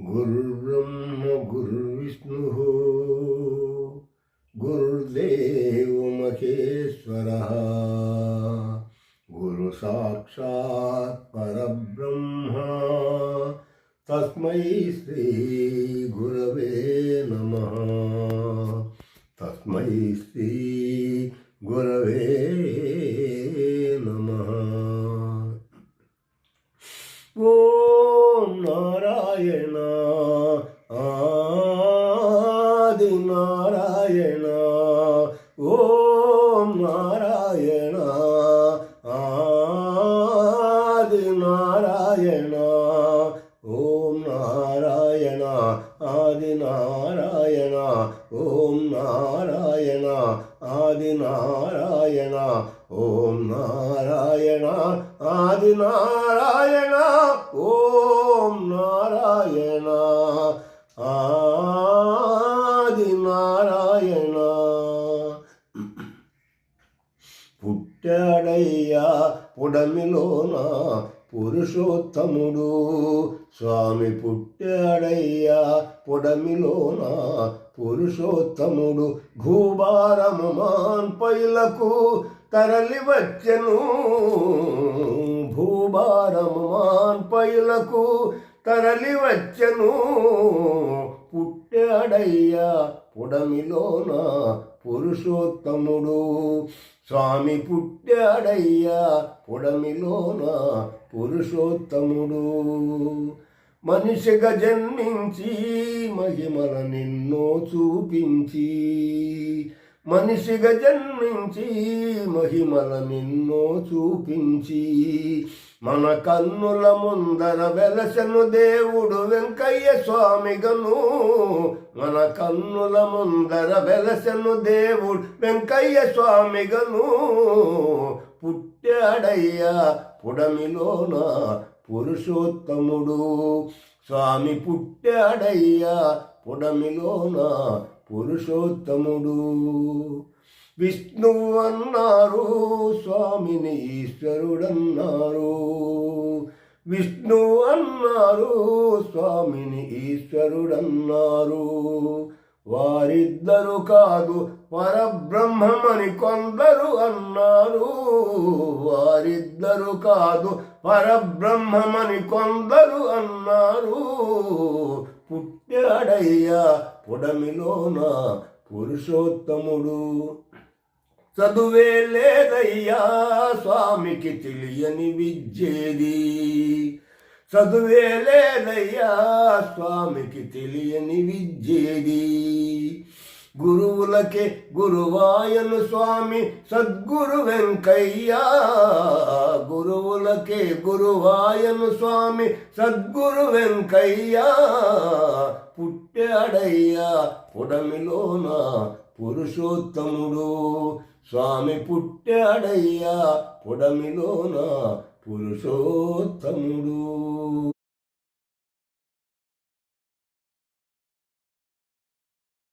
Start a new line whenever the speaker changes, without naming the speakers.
गुरुर्ब्रह्म गुरुर्विष्णुः गुरुर्देवो महेश्वरः गुरु साक्षात् परब्रह्म तस्मै श्री गुरवे नमः तस्मै श्री गुरवे नमः। ओम नारायण आदि नारायण ओम नारायण आदि नारायण ओम नारायण आदि नारायण ओम नारायण आदि नारायण ओम नारायण आदि नारायण ओम नारायण आदि नारायण। పుట్టాడయ్యా పుడమిలోన పురుషోత్తముడు స్వామి పుట్టాడయ్యా పుడమిలోన పురుషోత్తముడు భూభారము మాన్పైలకు తరలి వచ్చెను భూభారము మాన్పైలకు తరలి వచ్చెను పుట్టాడయ్యా పుడమిలోన పురుషోత్తముడు స్వామి పుట్టాడయ్యా పుడమిలోన పురుషోత్తముడు మనిషిగా జన్మించి మహిమల నిన్నో చూపించి మనిషిగా జన్మించి మహిమల నిన్నో చూపించి మన కన్నుల ముందర వెలసను దేవుడు వెంకయ్య స్వామిగను మన కన్నుల ముందర వెలసను దేవుడు వెంకయ్య స్వామిగను పుట్టాడయ్యా పుడమిలోన పురుషోత్తముడు స్వామి పుట్టాడయ్యా పుడమిలోన పురుషోత్తముడు విష్ణువు అన్నారు స్వామిని ఈశ్వరుడన్నారు విష్ణువు అన్నారు స్వామిని ఈశ్వరుడన్నారు వారిద్దరు కాదు పరబ్రహ్మమని కొందరు అన్నారు వారిద్దరు కాదు పరబ్రహ్మమని కొందరు అన్నారు పుట్టాడయ్యా పుడమిలోన పురుషోత్తముడు చదువే లేదయ్యా స్వామికి తెలియని విద్యేది చదువే లేదయ్యా స్వామికి తెలియని విద్యేది గురువులకే గురువాయను స్వామి సద్గురు వెంకయ్య గురువులకే గురువాయను స్వామి సద్గురు వెంకయ్య పుట్టాడయ్యా పుడమిలోన పురుషోత్తముడు స్వామి పుట్టాడయ్యా పుడమిలోన పురుషోత్తముడు।